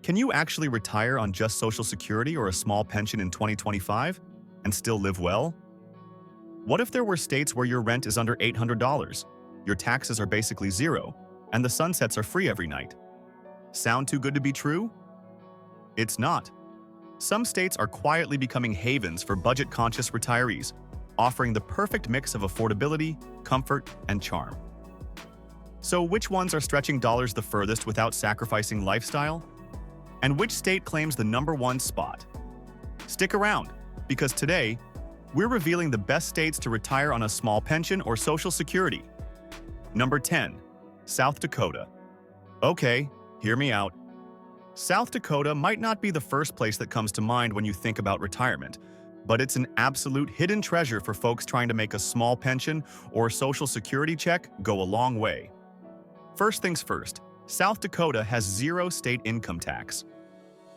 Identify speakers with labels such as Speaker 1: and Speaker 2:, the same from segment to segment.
Speaker 1: Can you actually retire on just Social Security or a small pension in 2025 and still live well? What if there were states where your rent is under $800, your taxes are basically zero, and the sunsets are free every night? Sound too good to be true? It's not. Some states are quietly becoming havens for budget-conscious retirees, offering the perfect mix of affordability, comfort, and charm. So which ones are stretching dollars the furthest without sacrificing lifestyle? And which state claims the #1 spot? Stick around, because today, we're revealing the best states to retire on a small pension or Social Security. Number 10. South Dakota. Okay, hear me out. South Dakota might not be the first place that comes to mind when you think about retirement, but it's an absolute hidden treasure for folks trying to make a small pension or Social Security check go a long way. First things first, South Dakota has zero state income tax.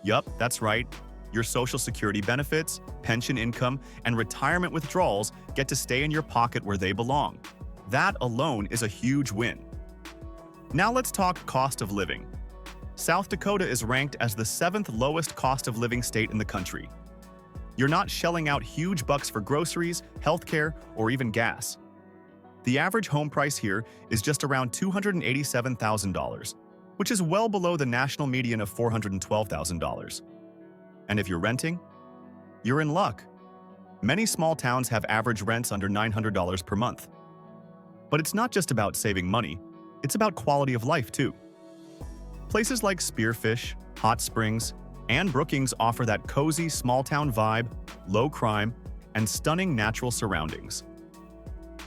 Speaker 1: Yup, that's right. Your Social Security benefits, pension income, and retirement withdrawals get to stay in your pocket where they belong. That alone is a huge win. Now let's talk cost of living. South Dakota is ranked as the 7th lowest cost of living state in the country. You're not shelling out huge bucks for groceries, healthcare, or even gas. The average home price here is just around $287,000, which is well below the national median of $412,000. And if you're renting, you're in luck. Many small towns have average rents under $900 per month. But it's not just about saving money, it's about quality of life too. Places like Spearfish, Hot Springs, and Brookings offer that cozy small-town vibe, low crime, and stunning natural surroundings.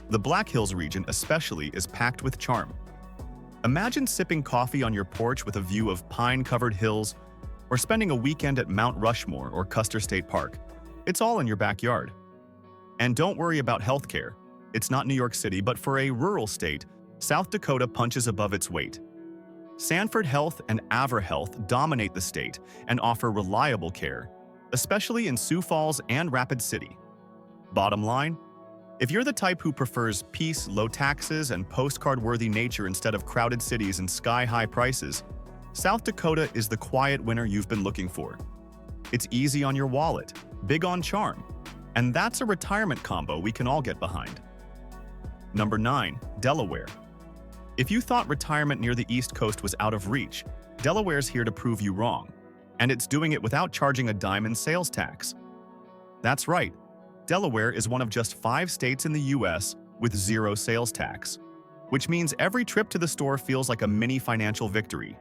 Speaker 1: The Black Hills region especially is packed with charm. Imagine sipping coffee on your porch with a view of pine-covered hills, or spending a weekend at Mount Rushmore or Custer State Park. It's all in your backyard. And don't worry about healthcare. It's not New York City, but for a rural state, South Dakota punches above its weight. Sanford Health and Avra Health dominate the state and offer reliable care, especially in Sioux Falls and Rapid City. Bottom line, if you're the type who prefers peace, low taxes, and postcard-worthy nature instead of crowded cities and sky-high prices, South Dakota is the quiet winner you've been looking for. It's easy on your wallet, big on charm, and that's a retirement combo we can all get behind. Number 9. Delaware. If you thought retirement near the East Coast was out of reach, Delaware's here to prove you wrong, and it's doing it without charging a dime in sales tax. That's right, Delaware is one of just 5 states in the US with zero sales tax, which means every trip to the store feels like a mini financial victory.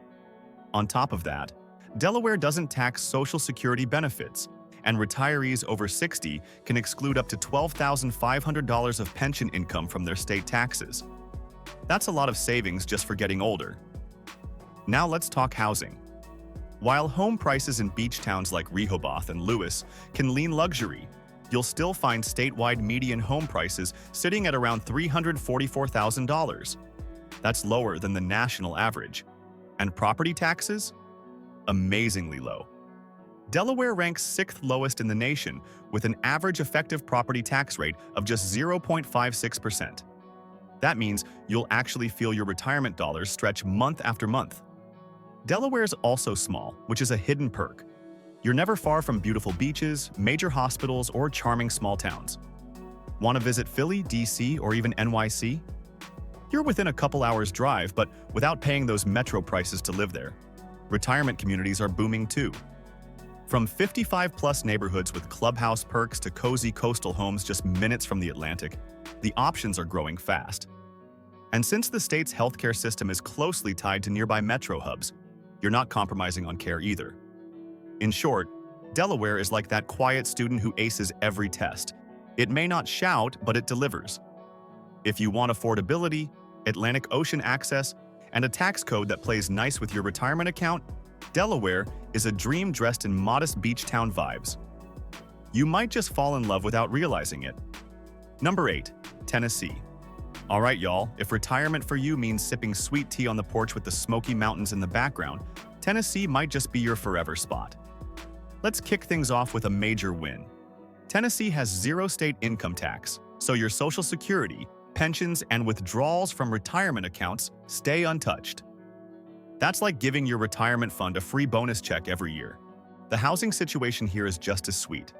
Speaker 1: On top of that, Delaware doesn't tax Social Security benefits, and retirees over 60 can exclude up to $12,500 of pension income from their state taxes. That's a lot of savings just for getting older. Now let's talk housing. While home prices in beach towns like Rehoboth and Lewis can lean luxury, you'll still find statewide median home prices sitting at around $344,000. That's lower than the national average. And property taxes? Amazingly low. Delaware ranks 6th lowest in the nation with an average effective property tax rate of just 0.56%. That means you'll actually feel your retirement dollars stretch month after month. Delaware's also small, which is a hidden perk. You're never far from beautiful beaches, major hospitals, or charming small towns. Want to visit Philly, DC, or even NYC? You're within a couple hours' drive, but without paying those metro prices to live there. Retirement communities are booming too. From 55-plus neighborhoods with clubhouse perks to cozy coastal homes just minutes from the Atlantic, the options are growing fast. And since the state's healthcare system is closely tied to nearby metro hubs, you're not compromising on care either. In short, Delaware is like that quiet student who aces every test. It may not shout, but it delivers. If you want affordability, Atlantic Ocean access, and a tax code that plays nice with your retirement account, Delaware is a dream dressed in modest beach town vibes. You might just fall in love without realizing it. Number 8. Tennessee. All right, y'all, if retirement for you means sipping sweet tea on the porch with the Smoky Mountains in the background, Tennessee might just be your forever spot. Let's kick things off with a major win. Tennessee has zero state income tax, so your Social Security, pensions, and withdrawals from retirement accounts stay untouched. That's like giving your retirement fund a free bonus check every year. The housing situation here is just as sweet.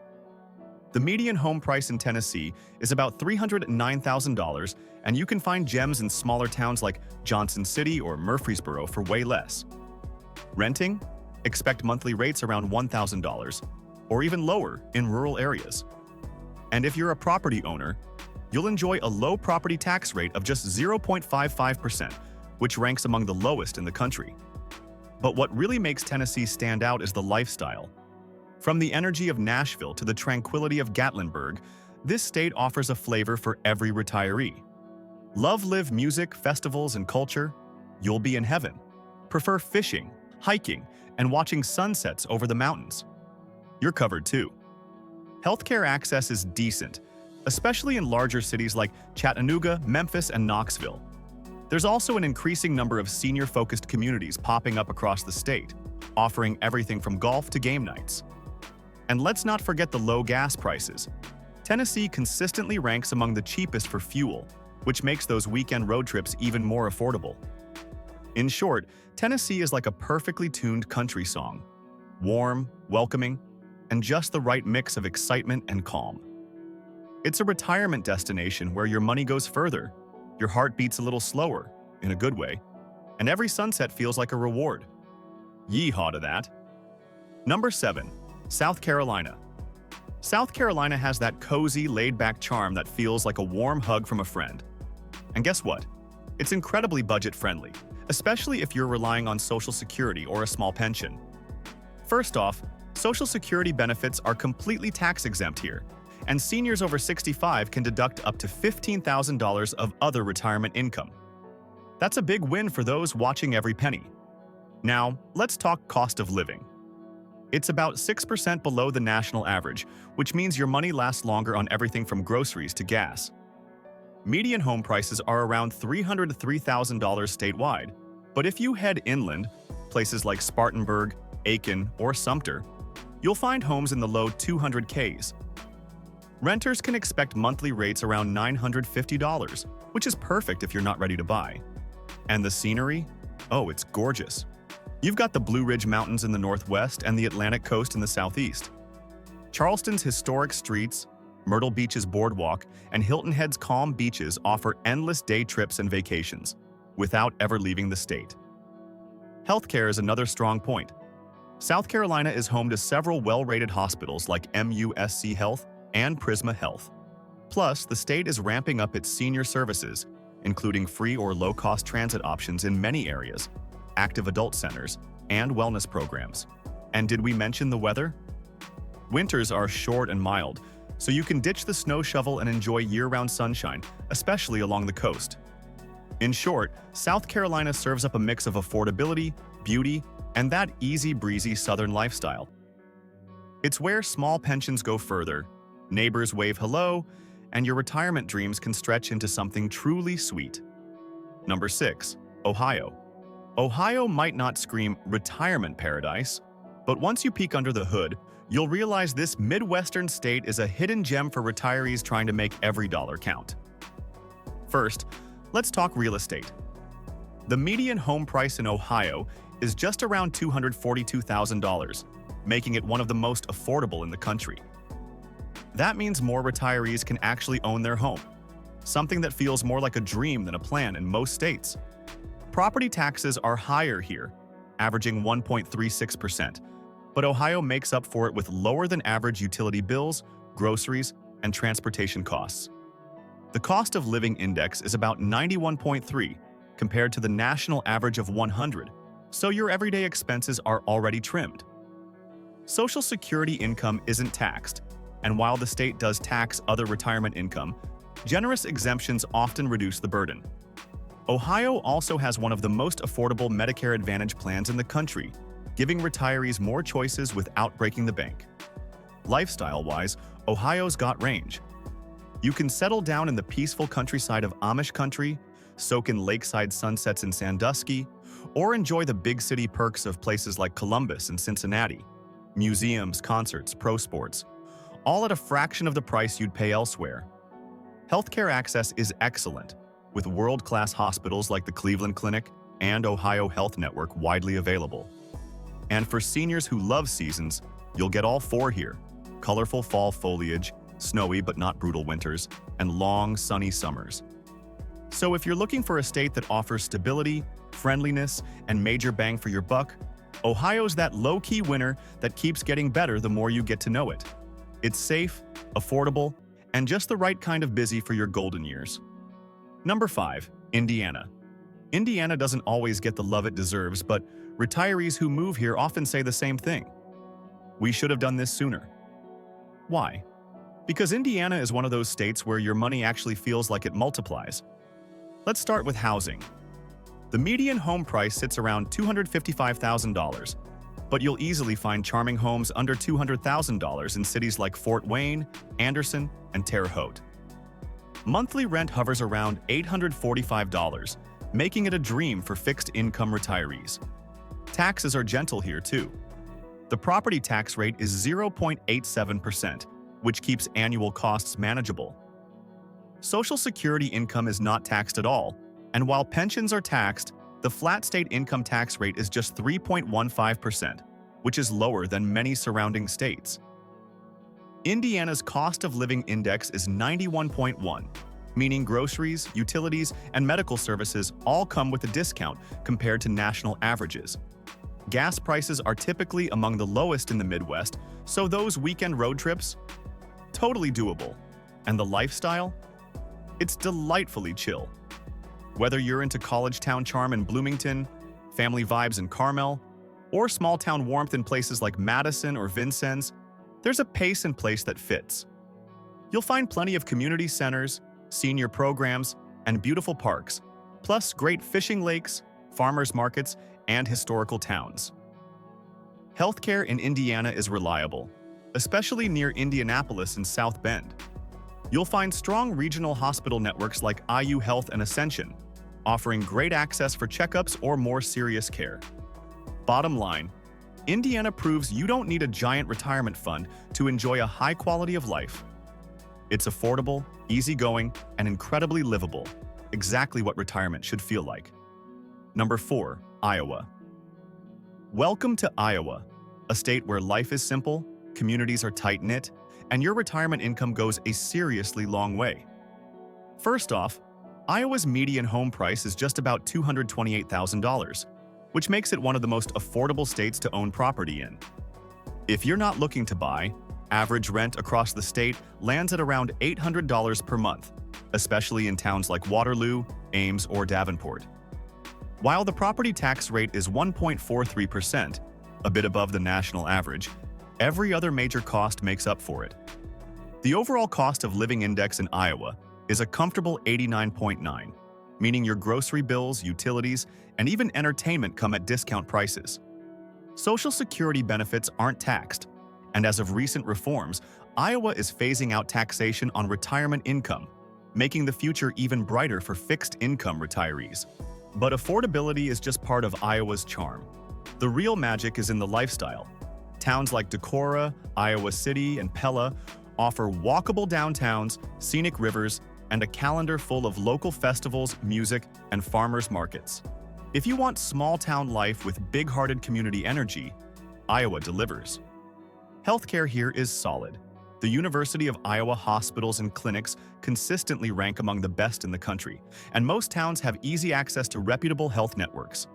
Speaker 1: The median home price in Tennessee is about $309,000, and you can find gems in smaller towns like Johnson City or Murfreesboro for way less. Renting? Expect monthly rates around $1,000, or even lower in rural areas. And if you're a property owner, you'll enjoy a low property tax rate of just 0.55%, which ranks among the lowest in the country. But what really makes Tennessee stand out is the lifestyle. From the energy of Nashville to the tranquility of Gatlinburg, this state offers a flavor for every retiree. Love live music, festivals, and culture? You'll be in heaven. Prefer fishing, hiking, and watching sunsets over the mountains? You're covered too. Healthcare access is decent, especially in larger cities like Chattanooga, Memphis, and Knoxville. There's also an increasing number of senior-focused communities popping up across the state, offering everything from golf to game nights. And let's not forget the low gas prices. Tennessee consistently ranks among the cheapest for fuel, which makes those weekend road trips even more affordable. In short, Tennessee is like a perfectly tuned country song. Warm, welcoming, and just the right mix of excitement and calm. It's a retirement destination where your money goes further, your heart beats a little slower, in a good way, and every sunset feels like a reward. Yeehaw to that. Number 7. South Carolina. South Carolina has that cozy, laid-back charm that feels like a warm hug from a friend. And guess what? It's incredibly budget-friendly, especially if you're relying on Social Security or a small pension. First off, Social Security benefits are completely tax-exempt here, and seniors over 65 can deduct up to $15,000 of other retirement income. That's a big win for those watching every penny. Now, let's talk cost of living. It's about 6% below the national average, which means your money lasts longer on everything from groceries to gas. Median home prices are around $300,000 to $3,000 statewide, but if you head inland, places like Spartanburg, Aiken, or Sumter, you'll find homes in the low 200Ks. Renters can expect monthly rates around $950, which is perfect if you're not ready to buy. And the scenery? Oh, it's gorgeous. You've got the Blue Ridge Mountains in the northwest and the Atlantic coast in the southeast. Charleston's historic streets, Myrtle Beach's boardwalk, and Hilton Head's calm beaches offer endless day trips and vacations, without ever leaving the state. Healthcare is another strong point. South Carolina is home to several well-rated hospitals like MUSC Health and Prisma Health. Plus, the state is ramping up its senior services, including free or low-cost transit options in many areas, active adult centers, and wellness programs. And did we mention the weather? Winters are short and mild, so you can ditch the snow shovel and enjoy year-round sunshine, especially along the coast. In short, South Carolina serves up a mix of affordability, beauty, and that easy-breezy southern lifestyle. It's where small pensions go further, neighbors wave hello, and your retirement dreams can stretch into something truly sweet. Number 6. Ohio. Ohio might not scream retirement paradise, but once you peek under the hood, you'll realize this Midwestern state is a hidden gem for retirees trying to make every dollar count. First, let's talk real estate. The median home price in Ohio is just around $242,000, making it one of the most affordable in the country. That means more retirees can actually own their home, something that feels more like a dream than a plan in most states. Property taxes are higher here, averaging 1.36%, but Ohio makes up for it with lower than average utility bills, groceries, and transportation costs. The cost of living index is about 91.3 compared to the national average of 100, so your everyday expenses are already trimmed. Social Security income isn't taxed, and while the state does tax other retirement income, generous exemptions often reduce the burden. Ohio also has one of the most affordable Medicare Advantage plans in the country, giving retirees more choices without breaking the bank. Lifestyle-wise, Ohio's got range. You can settle down in the peaceful countryside of Amish country, soak in lakeside sunsets in Sandusky, or enjoy the big city perks of places like Columbus and Cincinnati. Museums, concerts, pro sports, all at a fraction of the price you'd pay elsewhere. Healthcare access is excellent, with world-class hospitals like the Cleveland Clinic, and Ohio Health Network widely available. And for seniors who love seasons, you'll get all four here: colorful fall foliage, snowy but not brutal winters, and long, sunny summers. So if you're looking for a state that offers stability, friendliness, and major bang for your buck, Ohio's that low-key winner that keeps getting better the more you get to know it. It's safe, affordable, and just the right kind of busy for your golden years. Number 5. Indiana. Indiana doesn't always get the love it deserves, but retirees who move here often say the same thing: we should have done this sooner. Why? Because Indiana is one of those states where your money actually feels like it multiplies. Let's start with housing. The median home price sits around $255,000, but you'll easily find charming homes under $200,000 in cities like Fort Wayne, Anderson, and Terre Haute. Monthly rent hovers around $845, making it a dream for fixed-income retirees. Taxes are gentle here, too. The property tax rate is 0.87%, which keeps annual costs manageable. Social Security income is not taxed at all, and while pensions are taxed, the flat state income tax rate is just 3.15%, which is lower than many surrounding states. Indiana's cost of living index is 91.1, meaning groceries, utilities, and medical services all come with a discount compared to national averages. Gas prices are typically among the lowest in the Midwest, so those weekend road trips? Totally doable. And the lifestyle? It's delightfully chill. Whether you're into college town charm in Bloomington, family vibes in Carmel, or small-town warmth in places like Madison or Vincennes, there's a pace and place that fits. You'll find plenty of community centers, senior programs, and beautiful parks, plus great fishing lakes, farmers markets, and historical towns. Healthcare in Indiana is reliable, especially near Indianapolis and South Bend. You'll find strong regional hospital networks like IU Health and Ascension, offering great access for checkups or more serious care. Bottom line, Indiana proves you don't need a giant retirement fund to enjoy a high quality of life. It's affordable, easygoing, and incredibly livable, exactly what retirement should feel like. Number 4. Iowa. Welcome to Iowa, a state where life is simple, communities are tight-knit, and your retirement income goes a seriously long way. First off, Iowa's median home price is just about $228,000, which makes it one of the most affordable states to own property in. If you're not looking to buy, average rent across the state lands at around $800 per month, especially in towns like Waterloo, Ames, or Davenport. While the property tax rate is 1.43%, a bit above the national average, every other major cost makes up for it. The overall cost of living index in Iowa is a comfortable 89.9, meaning your grocery bills, utilities, and even entertainment come at discount prices. Social Security benefits aren't taxed, and as of recent reforms, Iowa is phasing out taxation on retirement income, making the future even brighter for fixed-income retirees. But affordability is just part of Iowa's charm. The real magic is in the lifestyle. Towns like Dakota, Iowa City, and Pella offer walkable downtowns, scenic rivers, and a calendar full of local festivals, music, and farmers markets. If you want small-town life with big-hearted community energy, Iowa delivers. Healthcare here is solid. The University of Iowa hospitals and clinics consistently rank among the best in the country, and most towns have easy access to reputable health networks.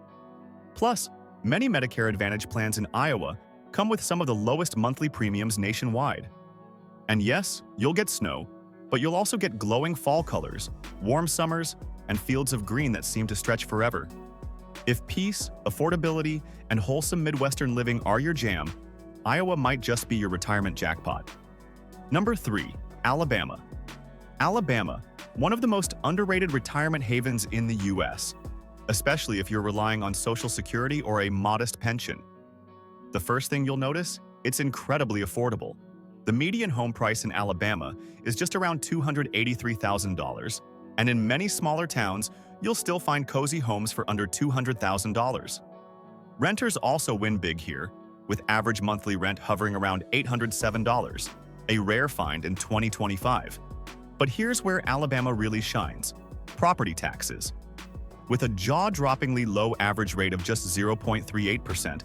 Speaker 1: Plus, many Medicare Advantage plans in Iowa come with some of the lowest monthly premiums nationwide. And yes, you'll get snow, but you'll also get glowing fall colors, warm summers, and fields of green that seem to stretch forever. If peace, affordability, and wholesome Midwestern living are your jam, Iowa might just be your retirement jackpot. Number 3. Alabama. Alabama, one of the most underrated retirement havens in the U.S., especially if you're relying on Social Security or a modest pension. The first thing you'll notice? It's incredibly affordable. The median home price in Alabama is just around $283,000, and in many smaller towns, you'll still find cozy homes for under $200,000. Renters also win big here, with average monthly rent hovering around $807, a rare find in 2025. But here's where Alabama really shines: property taxes. With a jaw-droppingly low average rate of just 0.38%,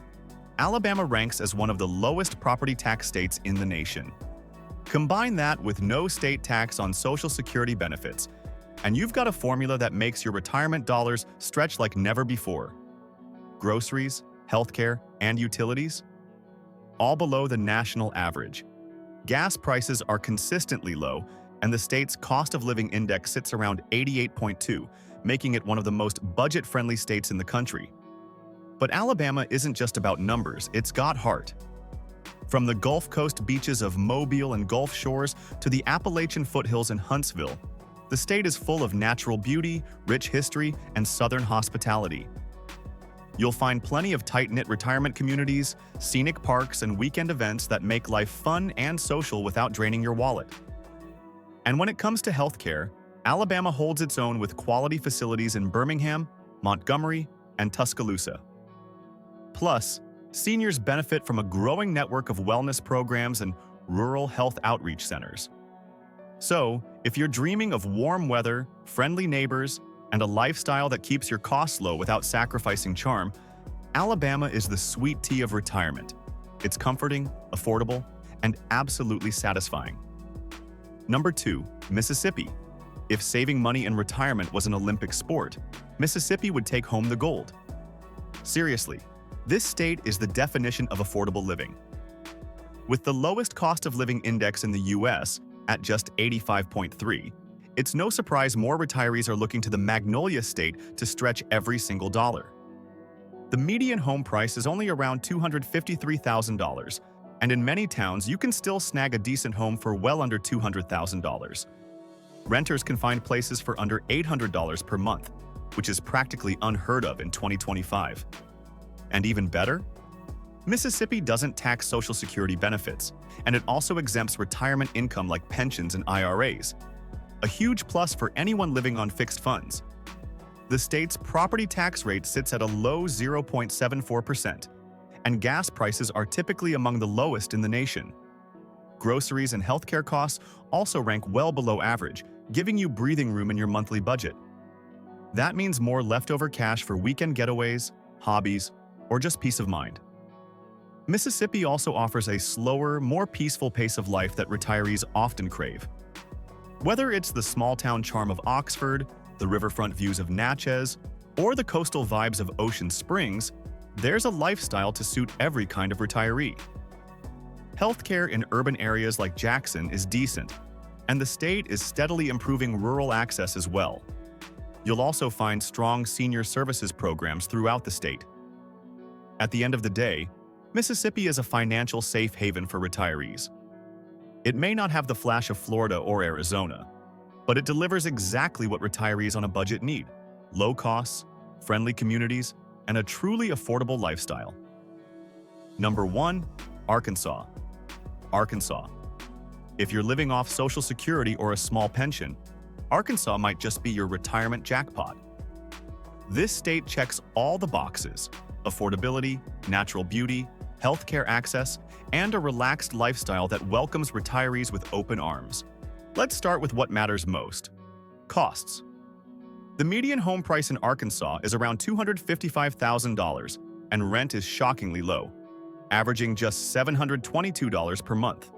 Speaker 1: Alabama ranks as one of the lowest property tax states in the nation. Combine that with no state tax on Social Security benefits, and you've got a formula that makes your retirement dollars stretch like never before. Groceries, healthcare, and utilities? All below the national average. Gas prices are consistently low, and the state's cost of living index sits around 88.2, making it one of the most budget-friendly states in the country. But Alabama isn't just about numbers, it's got heart. From the Gulf Coast beaches of Mobile and Gulf Shores to the Appalachian foothills in Huntsville, the state is full of natural beauty, rich history, and southern hospitality. You'll find plenty of tight-knit retirement communities, scenic parks, and weekend events that make life fun and social without draining your wallet. And when it comes to healthcare, Alabama holds its own with quality facilities in Birmingham, Montgomery, and Tuscaloosa. Plus, seniors benefit from a growing network of wellness programs and rural health outreach centers. So, if you're dreaming of warm weather, friendly neighbors, and a lifestyle that keeps your costs low without sacrificing charm, Alabama is the sweet tea of retirement. It's comforting, affordable, and absolutely satisfying. Number 2, Mississippi. If saving money in retirement was an Olympic sport, Mississippi would take home the gold. Seriously, this state is the definition of affordable living. With the lowest cost of living index in the U.S. at just 85.3, it's no surprise more retirees are looking to the Magnolia State to stretch every single dollar. The median home price is only around $253,000, and in many towns you can still snag a decent home for well under $200,000. Renters can find places for under $800 per month, which is practically unheard of in 2025. And even better? Mississippi doesn't tax Social Security benefits, and it also exempts retirement income like pensions and IRAs, a huge plus for anyone living on fixed funds. The state's property tax rate sits at a low 0.74%, and gas prices are typically among the lowest in the nation. Groceries and healthcare costs also rank well below average, giving you breathing room in your monthly budget. That means more leftover cash for weekend getaways, hobbies, or just peace of mind. Mississippi also offers a slower, more peaceful pace of life that retirees often crave. Whether it's the small-town charm of Oxford, the riverfront views of Natchez, or the coastal vibes of Ocean Springs, there's a lifestyle to suit every kind of retiree. Healthcare in urban areas like Jackson is decent, and the state is steadily improving rural access as well. You'll also find strong senior services programs throughout the state. At the end of the day, Mississippi is a financial safe haven for retirees. It may not have the flash of Florida or Arizona, but it delivers exactly what retirees on a budget need: low costs, friendly communities, and a truly affordable lifestyle. Number 1, Arkansas. Arkansas. If you're living off Social Security or a small pension, Arkansas might just be your retirement jackpot. This state checks all the boxes: affordability, natural beauty, healthcare access, and a relaxed lifestyle that welcomes retirees with open arms. Let's start with what matters most: costs. The median home price in Arkansas is around $255,000, and rent is shockingly low, averaging just $722 per month.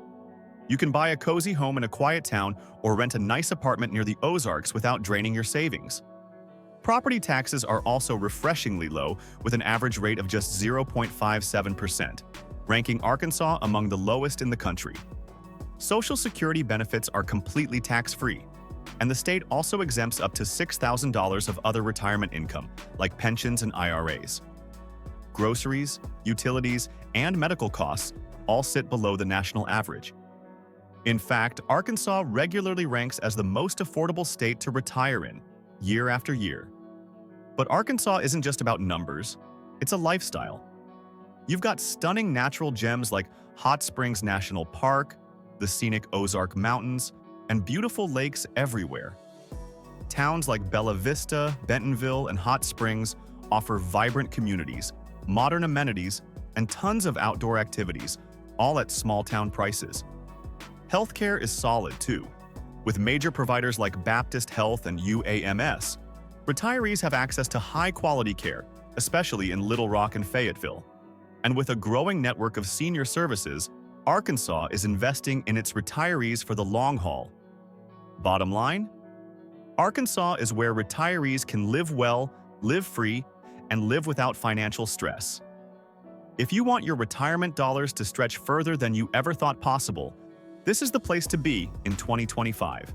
Speaker 1: You can buy a cozy home in a quiet town or rent a nice apartment near the Ozarks without draining your savings. Property taxes are also refreshingly low, with an average rate of just 0.57%, ranking Arkansas among the lowest in the country. Social Security benefits are completely tax-free, and the state also exempts up to $6,000 of other retirement income, like pensions and IRAs. Groceries, utilities, and medical costs all sit below the national average. In fact, Arkansas regularly ranks as the most affordable state to retire in, year after year. But Arkansas isn't just about numbers, it's a lifestyle. You've got stunning natural gems like Hot Springs National Park, the scenic Ozark Mountains, and beautiful lakes everywhere. Towns like Bella Vista, Bentonville, and Hot Springs offer vibrant communities, modern amenities, and tons of outdoor activities, all at small-town prices. Healthcare is solid too, with major providers like Baptist Health and UAMS. Retirees have access to high-quality care, especially in Little Rock and Fayetteville. And with a growing network of senior services, Arkansas is investing in its retirees for the long haul. Bottom line? Arkansas is where retirees can live well, live free, and live without financial stress. If you want your retirement dollars to stretch further than you ever thought possible, this is the place to be in 2025.